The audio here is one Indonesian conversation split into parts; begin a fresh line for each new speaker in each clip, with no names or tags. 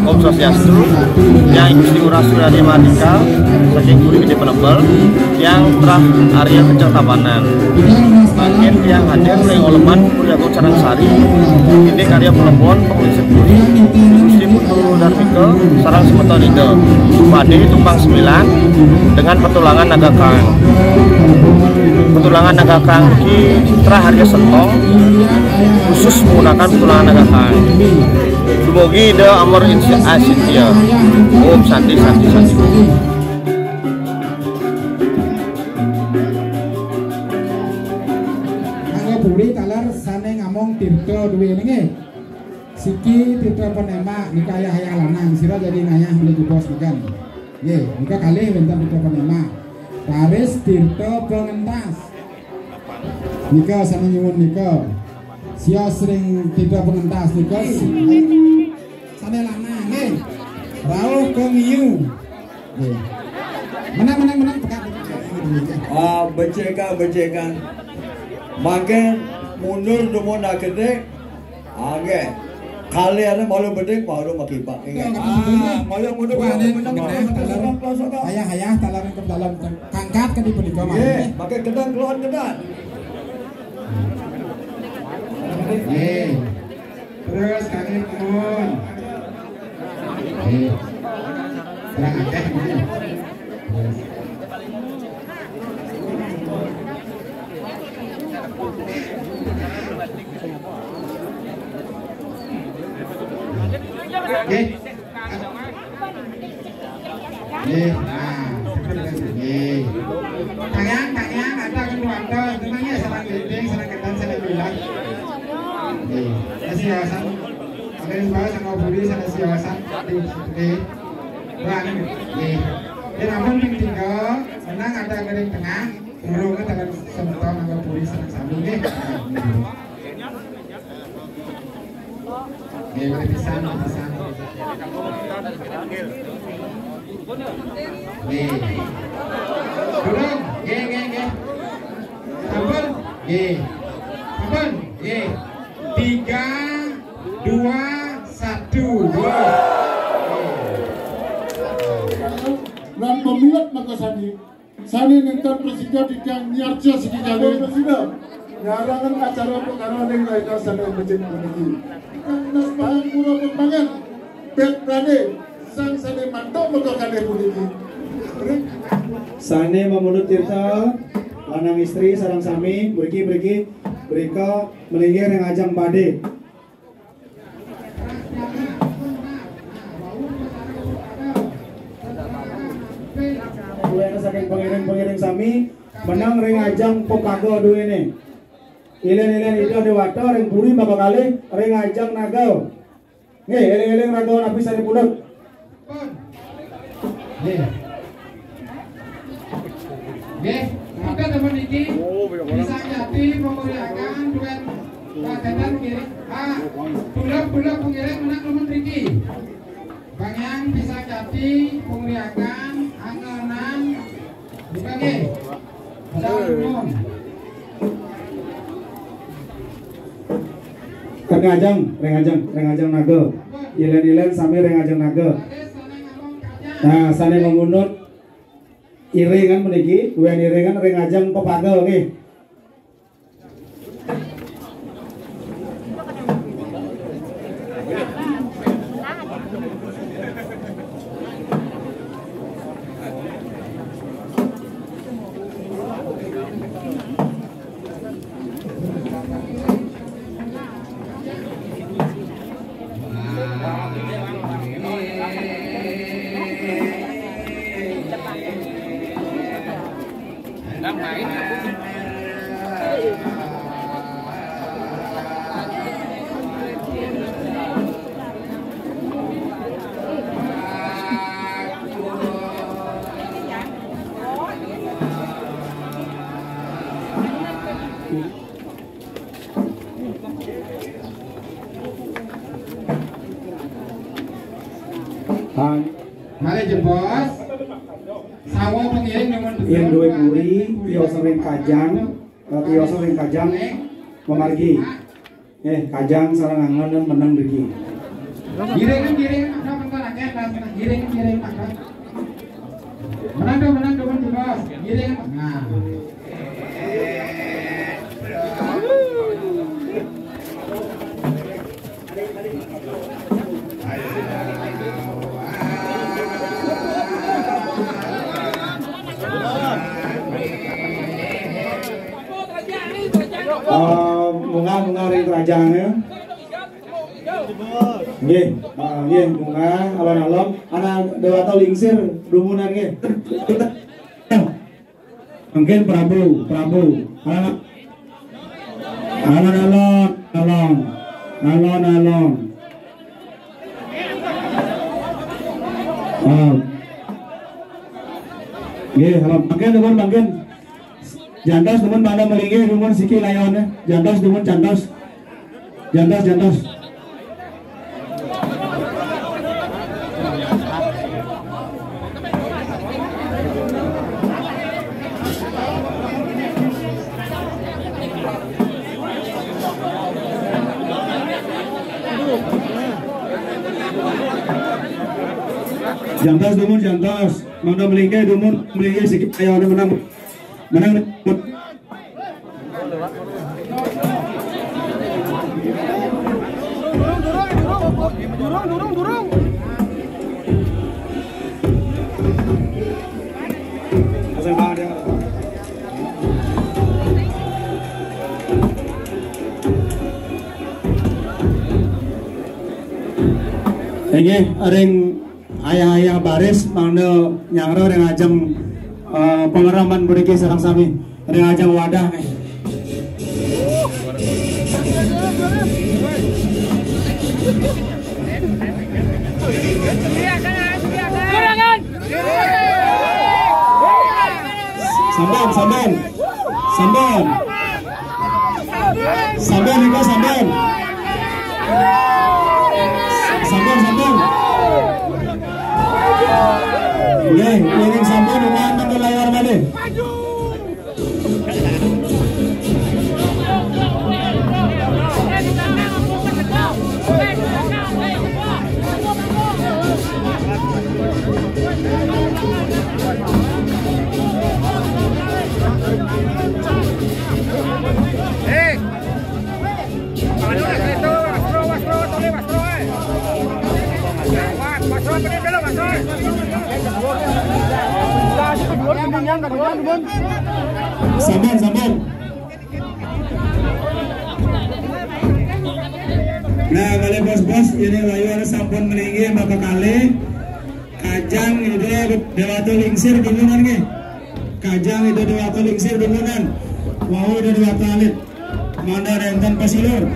Om Swastiastu, yang Gusti Ngurah Suryadi Mahardika, saking Puri Gede Penebel, yang Trah Arya Kencang Tabanan, makin yang hadir oleh Oleman Puryago Carangsari, ini karya Pelebon Pengulis Puri, Gusti Putu Darmika, Sarang Semetonide, Pade Tumpang 9 dengan Petulangan Naga Kang. Petulangan Naga Kang ini Trah Arya Sentong, khusus menggunakan Petulangan Naga Kang. Dumugi de amor insya asitya. Om Santi Santi Santi.
Angga Puri talar sane ngamong tirto duwe nge. Siki tirto penema nika ayah hayang lanang sira jadi ngayah menuju bos kan. Nggih, nika kalih benten tirto penema. Paris tirto pengentas. Nika sane nyuwun nika. Sia sering tidak pengentas nika sane lanang nggih. Rauh kengiu. Nggih. Menang pekat.
Beceka. Makin mundur demo nak kedek. Nggih. Kalian malu bedek baru makipak. Malu mundur
Ayah talar ke dalam kangkat kan di punika mah.
Nggih, pakai kedang keluar kedang.
Terus kaki mohon. Terang akeh ini. Tanyang ada keluarga tenangnya sarang gendeng sarang ketan sarang bilang. Siasan ada yang bahas sama Budi sana siasan di berani nih. Namun tinggal menang ada garing tengah turunnya tangan sebentar sama Budi sana sambil nih. Boleh pisan. Turun, ge. Sampun, ge. 3, 2, 1.
Lan pemilat maka Sani nonton presiden di Kang Nyarjo siki kali presiden. Nyarangan acara perkara ning laika sana masjid puniki. Nas pahang pura pembangan. Bet prane sang sane mantok maka kali puniki.
Sane memunut tirta lanang istri sarang sami beriki mereka melinggir yang ajang bade. Mulai saking pengiring sami menang ring ajang pokago dua ini. Ilen itu ada wato ring puri bapak kali ring ajang nagau. Nih ilen nagau nabi sari pulut.
Maka teman ini bisa jadi memeriahkan duet Raden Kirik. Bulak pengiring menang teman Riki. Bang yang bisa jadi memeriahkan Angana
Rengajang naga. Ilen sami rengajang naga. Nah, sane mengunut iringan meniki, wen iringan rengajang pepaga nggih.
Mari jebos. Sawo pengiring dengan
yang dua puri, tio sering kajang, memargi. Kajang sarang angan menang degi.
Giring, apa bentar aja, giring apa? Menang dong jebos. Giring. Nah.
Bunga ring kerajangnya. Nggih, bunga alon-alon ana dewata lingsir dumunan nggih. Mungkin Prabu. Alon-alon. Nggih, mungkin jantos dumun pada melingi dumun siki layonnya. Jantos. Jantos. Mangda melingi dumun melingi siki layonnya menang. Durung. Ini ring ayah baris mangda nyangro ring ajeng pengeraman beriki sarang sami ring ajeng wadah. Samban. Oke, ini samban dengan layar balik. Samban. Nah, kali bos-bos ini layuan sampun meninggi bapak kali kajang itu dewata lingsir dumunan nih. Kajang itu dewata lingsir dumunan. Mau udah dewata alit. Mana rentan pasilur.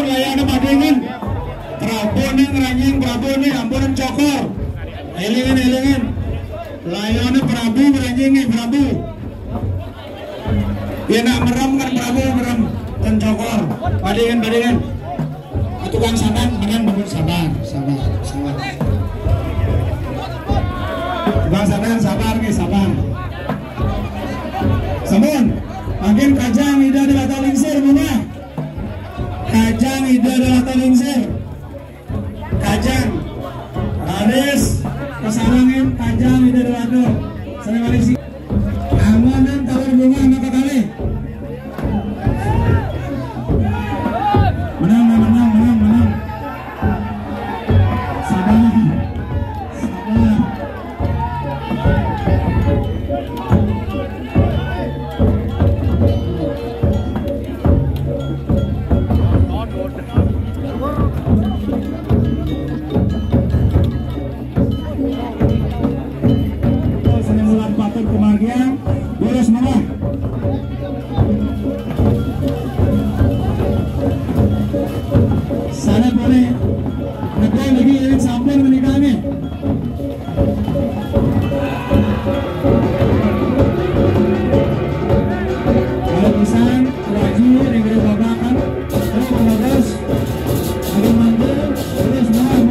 Layana padengan. Prabon ranjing Prabu nih ampun cokor. Elingin. Layone Prabu ranjing Prabu. Dia nak merem kan Prabu merem dan cokor. Badingan. Tukang sabar, menang bangun sabar. Tukang sabar nih sabar. Samun, makin kajang ida adalah talingsir bunga. Kajang ida adalah talingsir. Kajang, Aris, kesarangin kajang ida adalah do. Saya malisi. Amanan tawar bunga maka kali. Menang. Sabar. Sana boleh negara lagi yang sampai menikah ni. Kalau pisan wajib negara babakan, terus bagus, ada mandir, terus semua.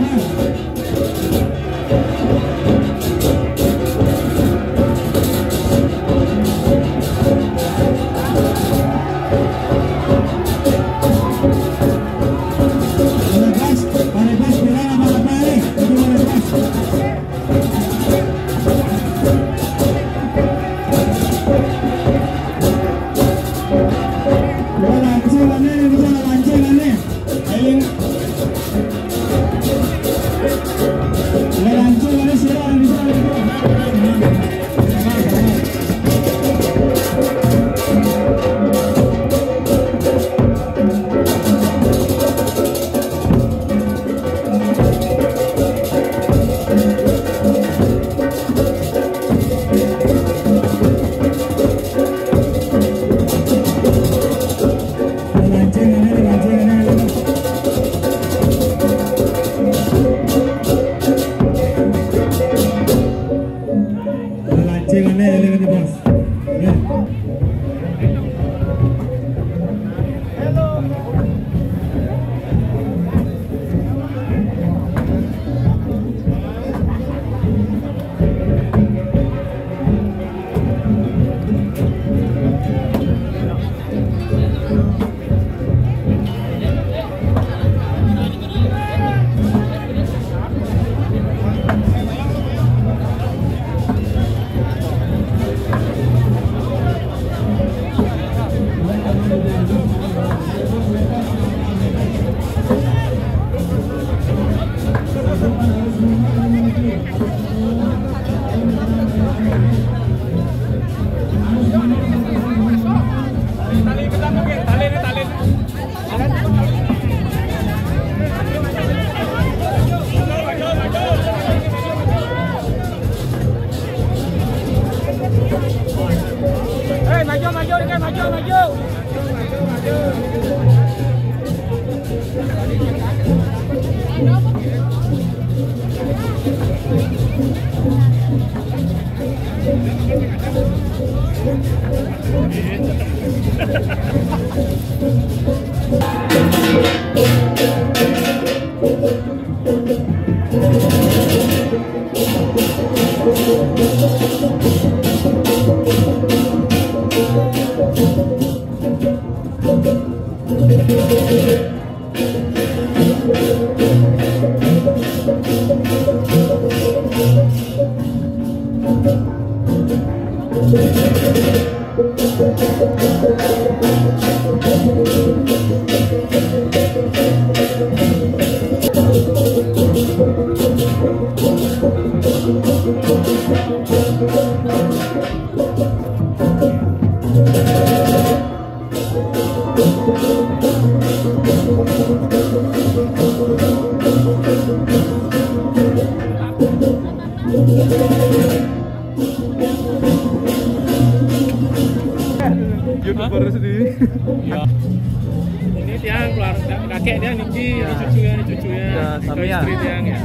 ini cucunya.
Ya, Sami ya.
Istri yang ya.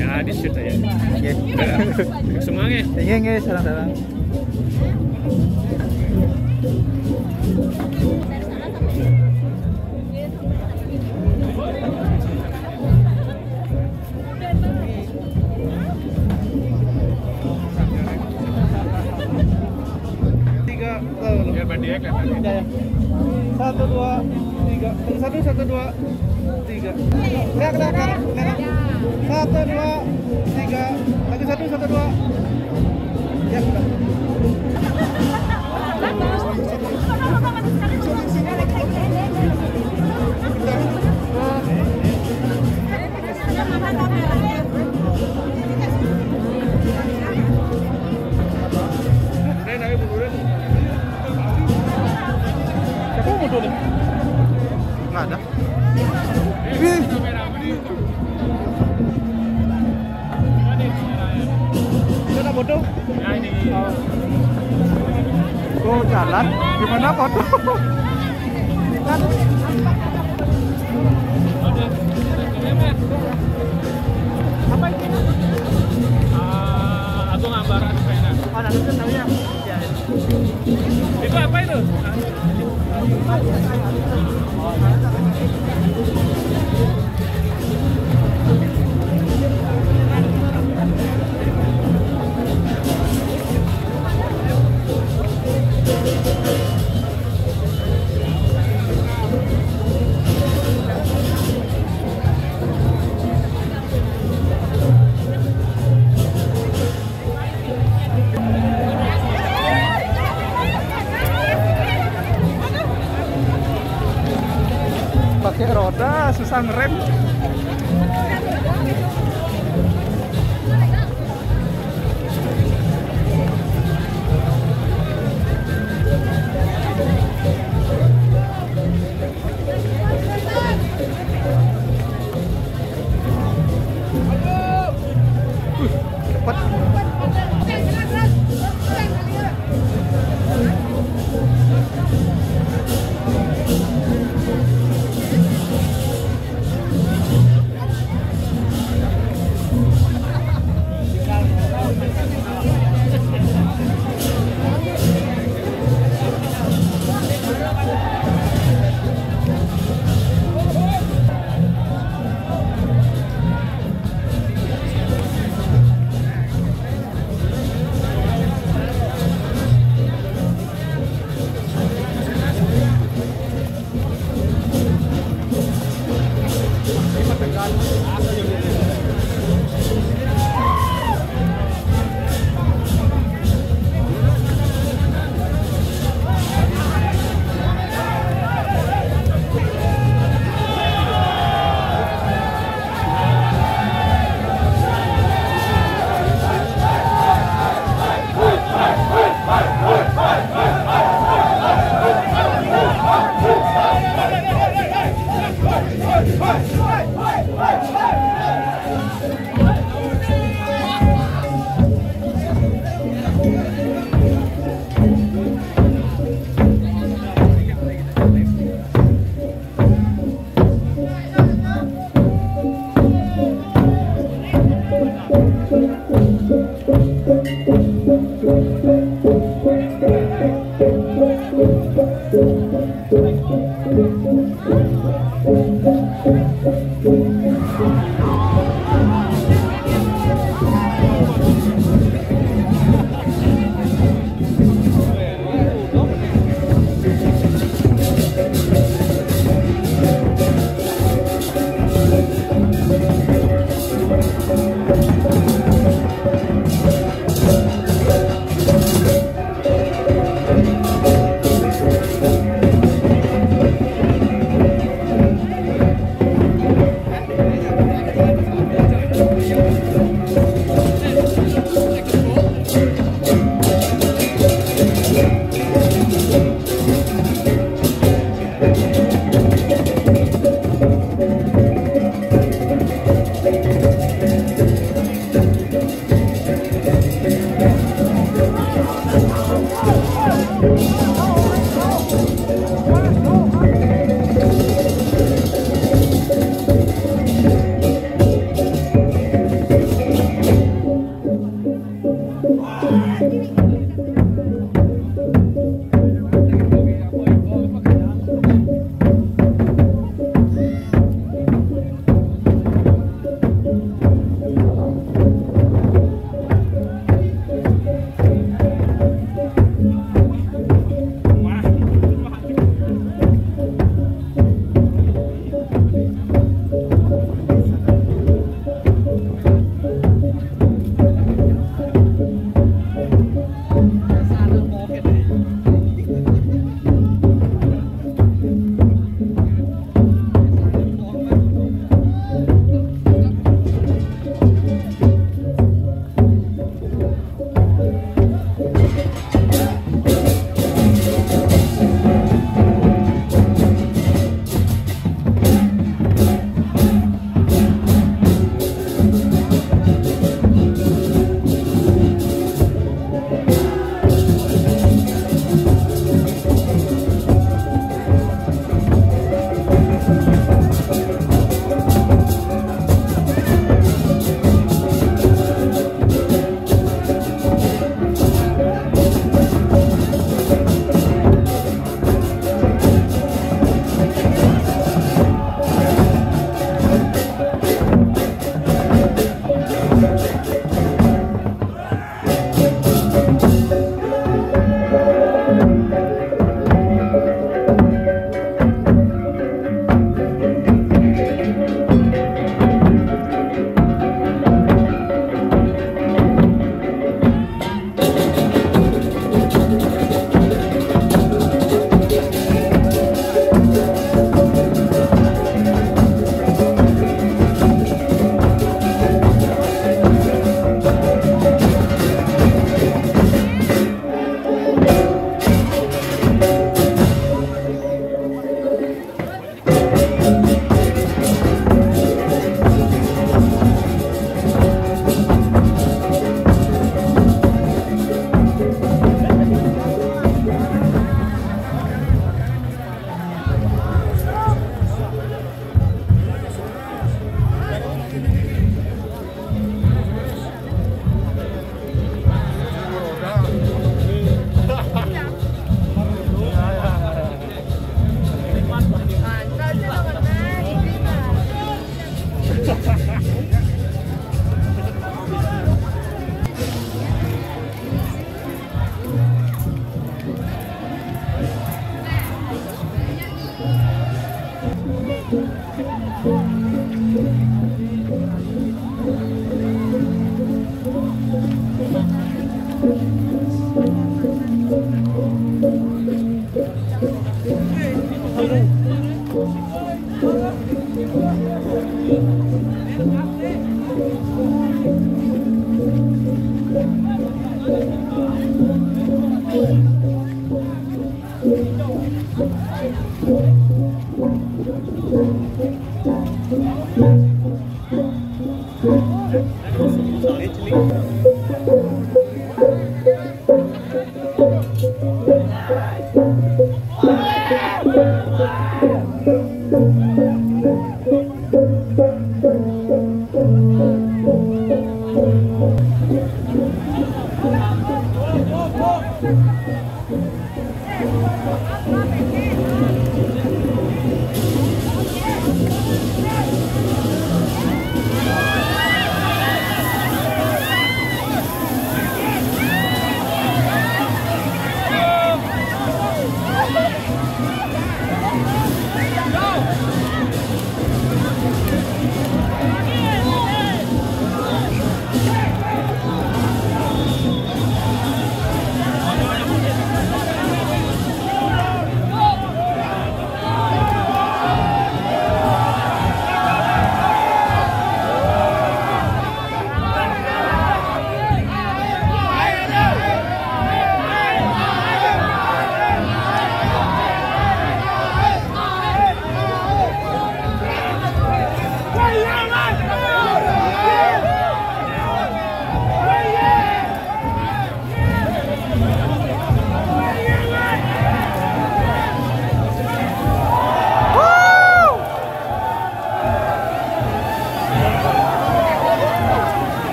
Ya, di shoot aja.
Nggih.
Semangat.
Nggih, sareng-sareng.
Biar bandia kelihatan.
Ya. 1 2 3. 1 2 3. Gerak. 1 2 3. Lagi 1 2. Ya, sudah. Nggak ada. Wih. Ada foto?
Ya ini.
Oh, jalan. Gimana foto? Kan. Apa itu?
Aku gambar ada pena.
Oh, nanti kan tahu ya. Ya.
Itu apa itu?
Pakai roda susah ngerem.
Thank you.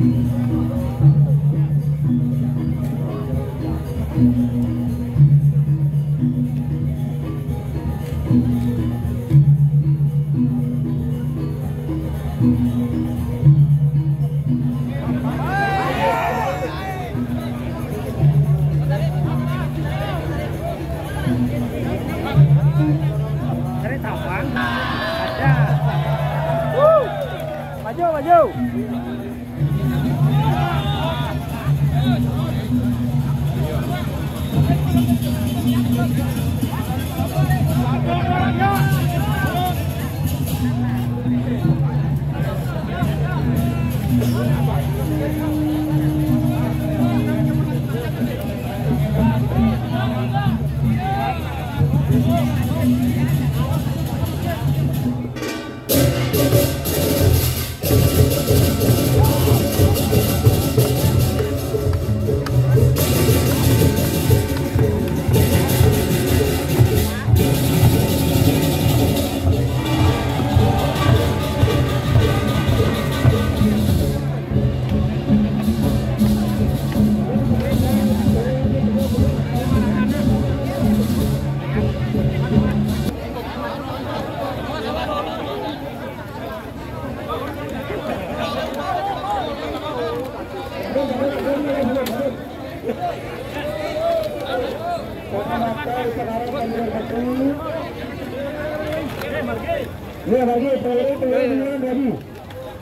Cari tawang ada. Maju, maju.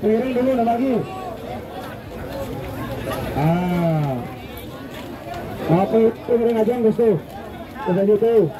Piring dulu udah bagi. Apa itu piring aja Gus tuh? Udah gitu.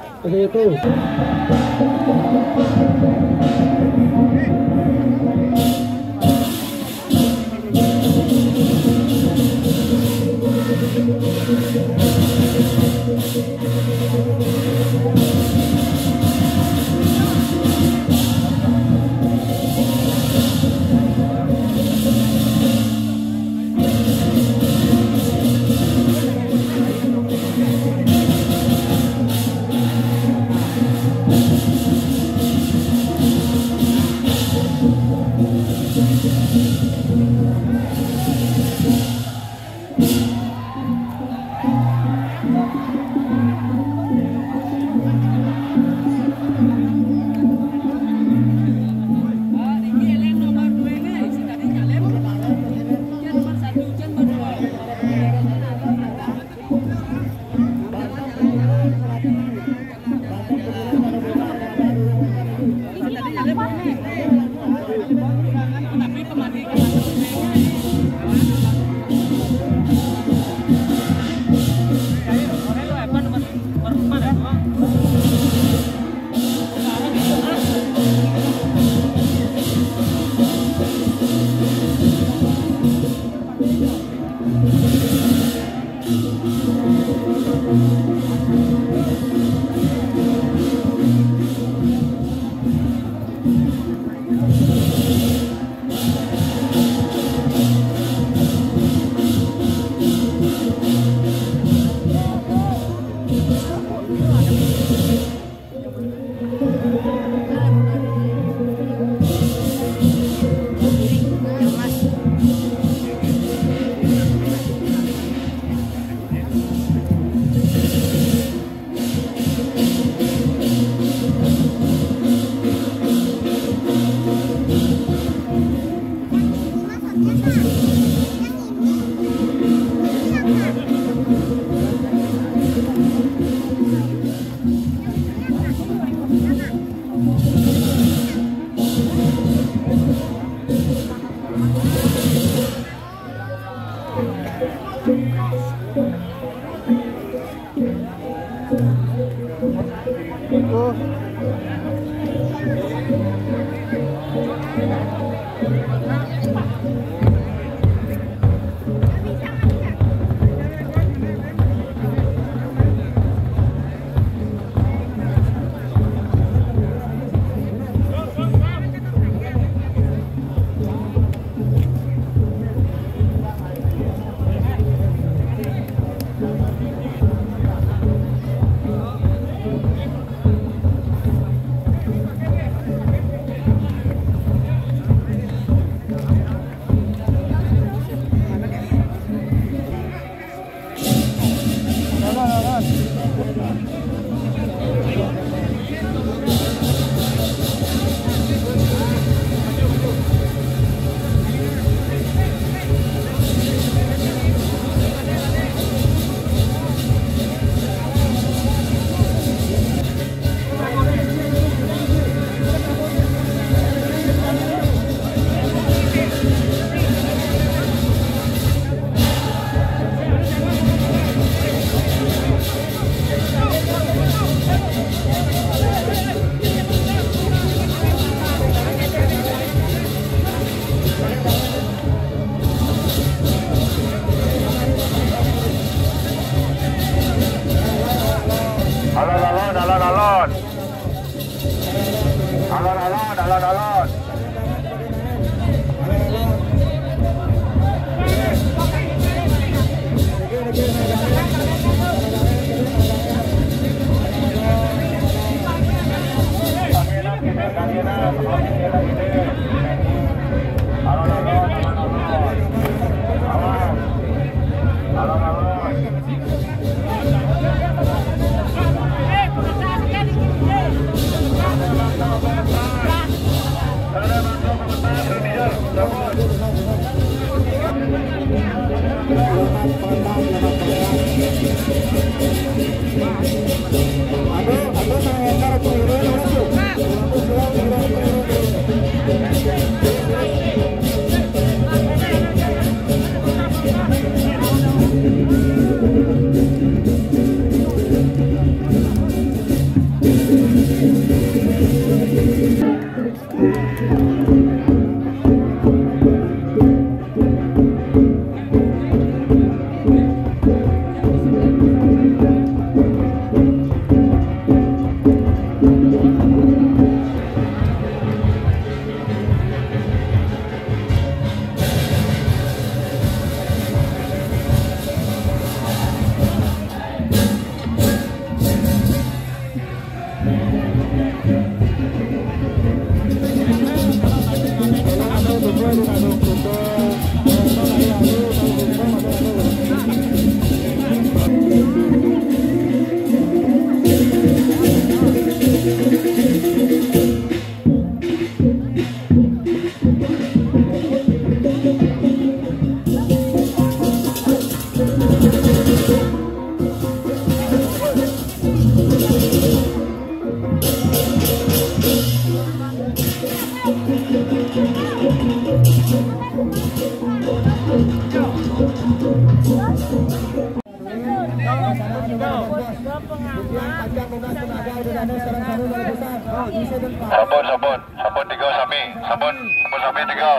Sabun tiga sami, sabun sami tiga.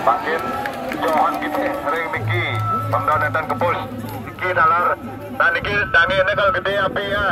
Makin Johan kita ring Miki, pemdanetan kepus, Miki dalar, dan Miki dani ini kalau gede api ya.